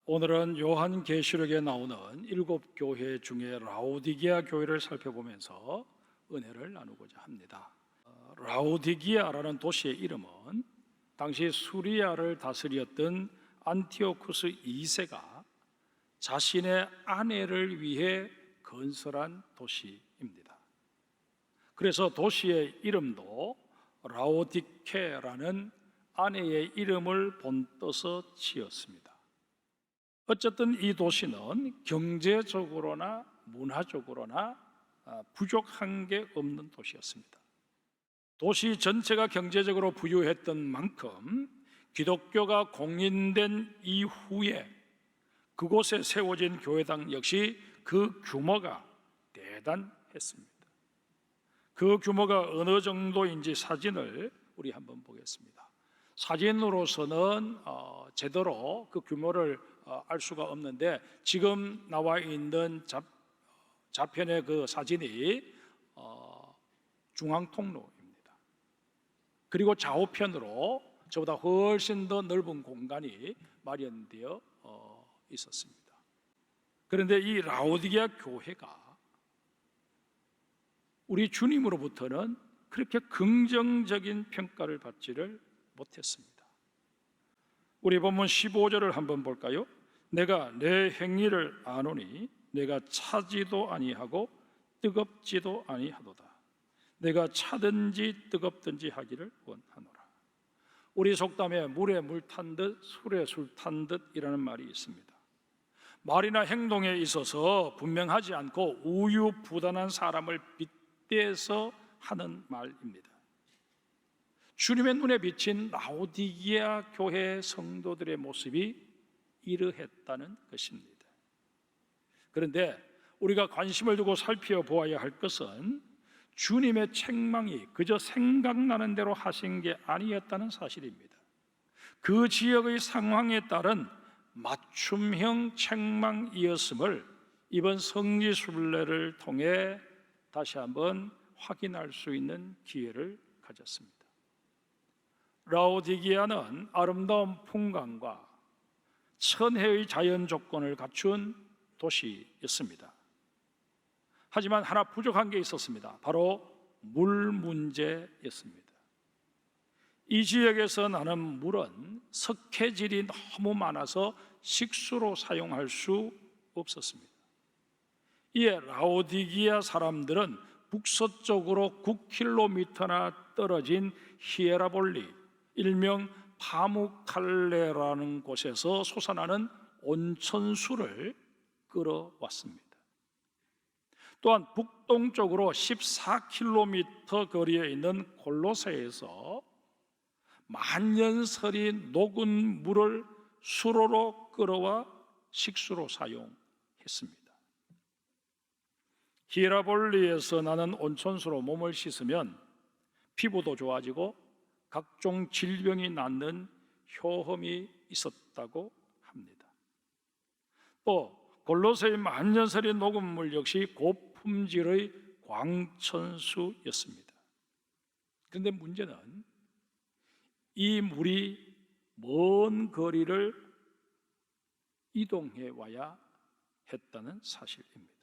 오늘은 요한계시록에 나오는 7교회 중에 라오디게아 교회를 살펴보면서 은혜를 나누고자 합니다. 라오디게아라는 도시의 이름은 당시 수리아를 다스렸던 안티오쿠스 2세가 자신의 아내를 위해 건설한 도시입니다. 그래서 도시의 이름도 라오디케라는 아내의 이름을 본떠서 지었습니다. 어쨌든 이 도시는 경제적으로나 문화적으로나 부족한 게 없는 도시였습니다. 도시 전체가 경제적으로 부유했던 만큼 기독교가 공인된 이후에 그곳에 세워진 교회당 역시 그 규모가 대단했습니다. 그 규모가 어느 정도인지 사진을 우리 한번 보겠습니다. 사진으로서는 제대로 그 규모를 알 수가 없는데, 지금 나와 있는 좌편의 그 사진이 중앙통로입니다. 그리고 좌우편으로 저보다 훨씬 더 넓은 공간이 마련되어 있었습니다. 그런데 이 라오디게아 교회가 우리 주님으로부터는 그렇게 긍정적인 평가를 받지를 못했습니다. 우리 본문 15절을 한번 볼까요? 내가 내 행위를 아노니 내가 차지도 아니하고 뜨겁지도 아니하도다. 내가 차든지 뜨겁든지 하기를 원하노라. 우리 속담에 물에 물 탄 듯 술에 술 탄 듯이라는 말이 있습니다. 말이나 행동에 있어서 분명하지 않고 우유부단한 사람을 빗대서 하는 말입니다. 주님의 눈에 비친 라오디게아 교회 성도들의 모습이 이러했다는 것입니다. 그런데 우리가 관심을 두고 살펴보아야 할 것은 주님의 책망이 그저 생각나는 대로 하신 게 아니었다는 사실입니다. 그 지역의 상황에 따른 맞춤형 책망이었음을 이번 성지순례를 통해 다시 한번 확인할 수 있는 기회를 가졌습니다. 라오디게아는 아름다운 풍광과 천혜의 자연 조건을 갖춘 도시였습니다. 하지만 하나 부족한 게 있었습니다. 바로 물 문제였습니다. 이 지역에서 나는 물은 석회질이 너무 많아서 식수로 사용할 수 없었습니다. 이에 라오디게아 사람들은 북서쪽으로 9km나 떨어진 히에라볼리, 일명 파무칼레라는 곳에서 솟아나는 온천수를 끌어왔습니다. 또한 북동쪽으로 14km 거리에 있는 골로새에서 만년설이 녹은 물을 수로로 끌어와 식수로 사용했습니다. 히에라볼리에서 나는 온천수로 몸을 씻으면 피부도 좋아지고 각종 질병이 낫는 효험이 있었다고 합니다. 또 골로새의 만년설이 녹은 물 역시 고품질의 광천수였습니다. 그런데 문제는 이 물이 먼 거리를 이동해 와야 했다는 사실입니다.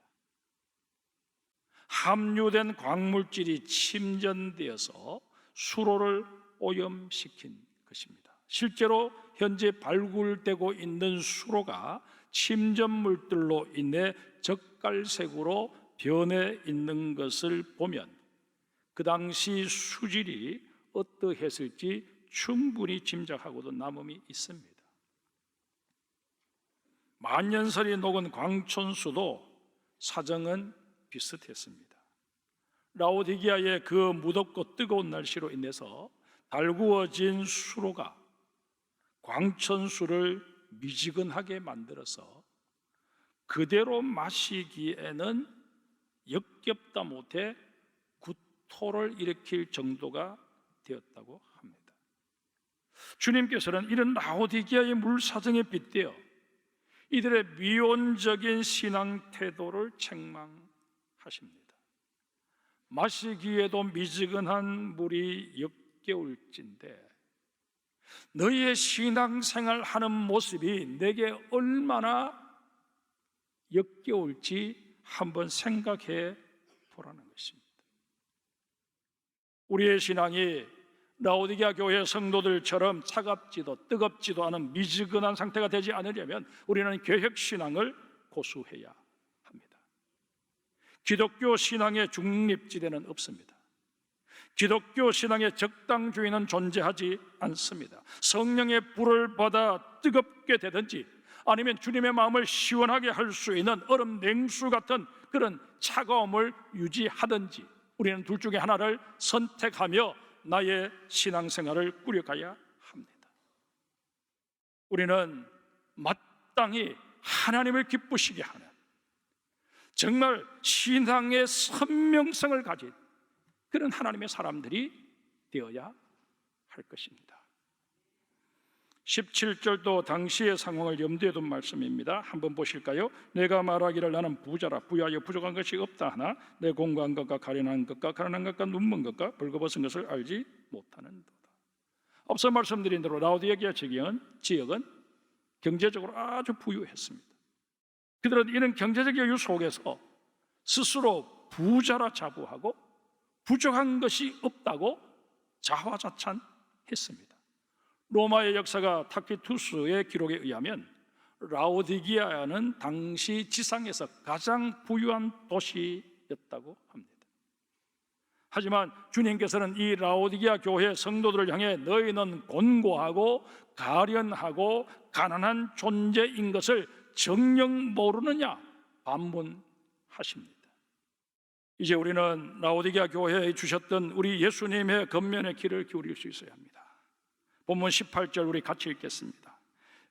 함유된 광물질이 침전되어서 수로를 오염시킨 것입니다. 실제로 현재 발굴되고 있는 수로가 침전물들로 인해 젓갈색으로 변해 있는 것을 보면 그 당시 수질이 어떠했을지 충분히 짐작하고도 남음이 있습니다. 만년설이 녹은 광천수도 사정은 비슷했습니다. 라오디게아의 그 무덥고 뜨거운 날씨로 인해서 달구어진 수로가 광천수를 미지근하게 만들어서 그대로 마시기에는 역겹다 못해 구토를 일으킬 정도가 되었다고 합니다. 주님께서는 이런 라오디게아의 물 사정에 빗대어 이들의 미온적인 신앙 태도를 책망하십니다. 마시기에도 미지근한 물이 역겨울진데 너희의 신앙생활 하는 모습이 내게 얼마나 역겨울지 한번 생각해 보라는 것입니다. 우리의 신앙이 라오디게아 교회 성도들처럼 차갑지도 뜨겁지도 않은 미지근한 상태가 되지 않으려면 우리는 개혁신앙을 고수해야 합니다. 기독교 신앙의 중립지대는 없습니다. 기독교 신앙의 적당주의는 존재하지 않습니다. 성령의 불을 받아 뜨겁게 되든지 아니면 주님의 마음을 시원하게 할 수 있는 얼음 냉수 같은 그런 차가움을 유지하든지 우리는 둘 중에 하나를 선택하며 나의 신앙생활을 꾸려가야 합니다. 우리는 마땅히 하나님을 기쁘시게 하는 정말 신앙의 선명성을 가진 그런 하나님의 사람들이 되어야 할 것입니다. 17절도 당시의 상황을 염두에 둔 말씀입니다. 한번 보실까요? 내가 말하기를 나는 부자라 부유하여 부족한 것이 없다 하나 내 공고한 것과 가련한 것과 가난한 것과 눈먼 것과 벌거벗은 것을 알지 못하는도다. 앞서 말씀드린 대로 라오디게아 지역은 경제적으로 아주 부유했습니다. 그들은 이런 경제적 여유 속에서 스스로 부자라 자부하고 부족한 것이 없다고 자화자찬했습니다. 로마의 역사가 타키투스의 기록에 의하면 라오디게아는 당시 지상에서 가장 부유한 도시였다고 합니다. 하지만 주님께서는 이 라오디게아 교회 성도들을 향해 너희는 곤고하고 가련하고 가난한 존재인 것을 정녕 모르느냐 반문하십니다. 이제 우리는 라오디게아 교회에 주셨던 우리 예수님의 겉면에 귀를 기울일 수 있어야 합니다. 본문 18절 우리 같이 읽겠습니다.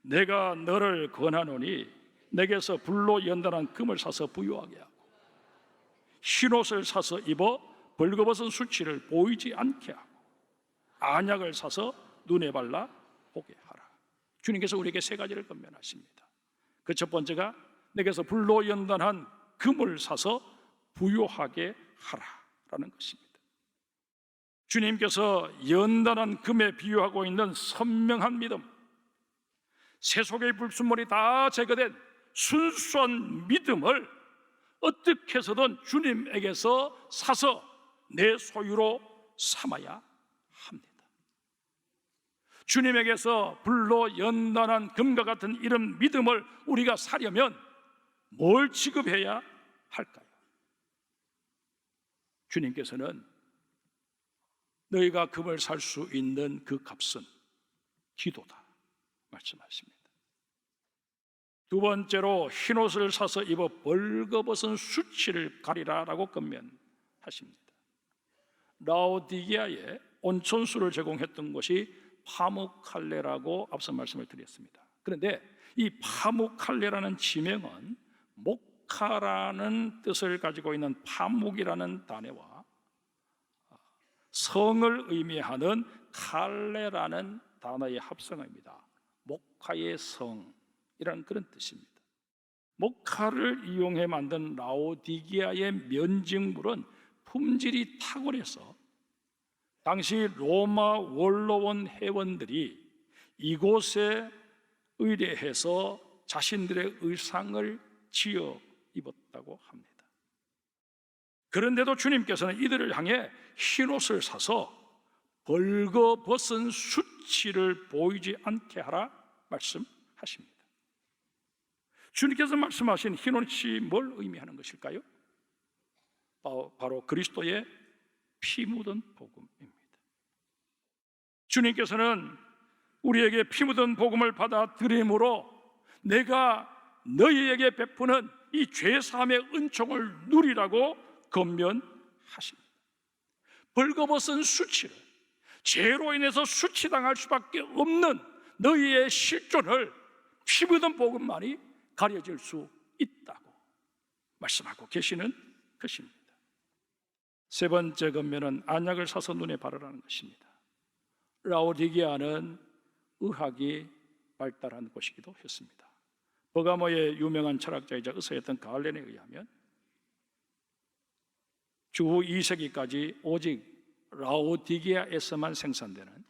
내가 너를 권하노니 내게서 불로 연단한 금을 사서 부유하게 하고 흰옷을 사서 입어 벌거벗은 수치를 보이지 않게 하고 안약을 사서 눈에 발라 보게 하라. 주님께서 우리에게 세 가지를 권면하십니다. 그 첫 번째가 내게서 불로 연단한 금을 사서 부유하게 하라라는 것입니다. 주님께서 연단한 금에 비유하고 있는 선명한 믿음, 세속의 불순물이 다 제거된 순수한 믿음을 어떻게 해서든 주님에게서 사서 내 소유로 삼아야 합니다. 주님에게서 불로 연단한 금과 같은 이런 믿음을 우리가 사려면 뭘 지급해야 할까요? 주님께서는 너희가 금을 살 수 있는 그 값은 기도다 말씀하십니다. 두 번째로 흰옷을 사서 입어 벌거벗은 수치를 가리라라고 권면하십니다. 라오디게아에 온천수를 제공했던 곳이 파무칼레라고 앞서 말씀을 드렸습니다. 그런데 이 파무칼레라는 지명은 목카라는 뜻을 가지고 있는 파묵이라는 단어와 성을 의미하는 칼레라는 단어의 합성어입니다. 목카의 성이라는 그런 뜻입니다. 목카를 이용해 만든 라오디게아의 면직물은 품질이 탁월해서 당시 로마 원로원 회원들이 이곳에 의뢰해서 자신들의 의상을 지어 입었다고 합니다. 그런데도 주님께서는 이들을 향해 흰옷을 사서 벌거벗은 수치를 보이지 않게 하라 말씀하십니다. 주님께서 말씀하신 흰옷이 뭘 의미하는 것일까요? 바로 그리스도의 피 묻은 복음입니다. 주님께서는 우리에게 피 묻은 복음을 받아들임으로 내가 너희에게 베푸는 이 죄사함의 은총을 누리라고 권면하십니다. 벌거벗은 수치를, 죄로 인해서 수치당할 수밖에 없는 너희의 실존을 피 묻은 복음만이 가려질 수 있다고 말씀하고 계시는 것입니다. 세 번째 권면은 안약을 사서 눈에 바르라는 것입니다. 라오디게아는 의학이 발달한 곳이기도 했습니다. 버가모의 유명한 철학자이자 의사였던 갈렌에 의하면 주후 2세기까지 오직 라오디게아에서만 생산되는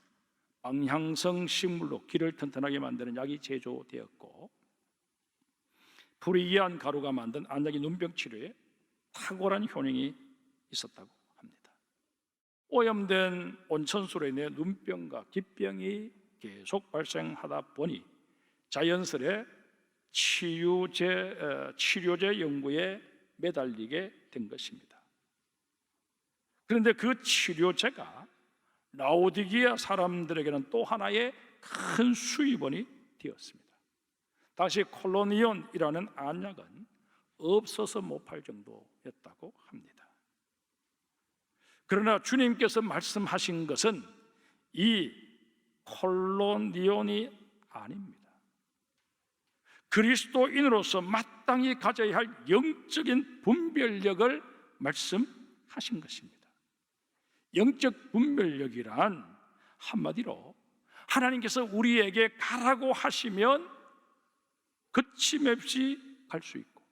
방향성 식물로 길을 튼튼하게 만드는 약이 제조되었고, 불이기한 가루가 만든 안약이 눈병 치료에 탁월한 효능이 있었다고 합니다. 오염된 온천수로 인해 눈병과 기병이 계속 발생하다 보니 자연스레 치료제 연구에 매달리게 된 것입니다. 그런데 그 치료제가 라오디게아 사람들에게는 또 하나의 큰 수입원이 되었습니다. 당시 콜로니온이라는 안약은 없어서 못 팔 정도였다고 합니다. 그러나 주님께서 말씀하신 것은 이 콜로니온이 아닙니다. 그리스도인으로서 마땅히 가져야 할 영적인 분별력을 말씀하신 것입니다. 영적 분별력이란 한마디로 하나님께서 우리에게 가라고 하시면 거침없이 갈 수 있고,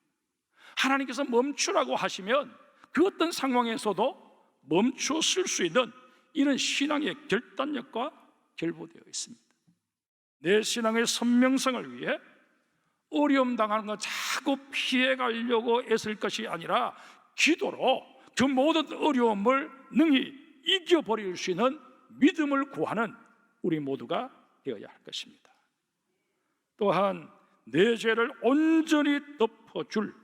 하나님께서 멈추라고 하시면 그 어떤 상황에서도 멈춰 쓸 수 있는 이런 신앙의 결단력과 결부되어 있습니다. 내 신앙의 선명성을 위해 어려움 당하는 건 자꾸 피해가려고 애쓸 것이 아니라 기도로 그 모든 어려움을 능히 이겨버릴 수 있는 믿음을 구하는 우리 모두가 되어야 할 것입니다. 또한 내 죄를 온전히 덮어줄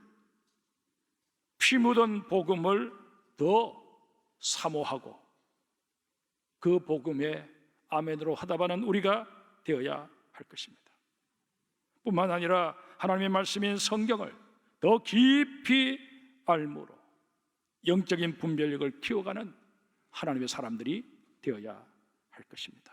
피 묻은 복음을 더 사모하고 그 복음에 아멘으로 화답하는 우리가 되어야 할 것입니다. 뿐만 아니라 하나님의 말씀인 성경을 더 깊이 알므로 영적인 분별력을 키워가는 하나님의 사람들이 되어야 할 것입니다.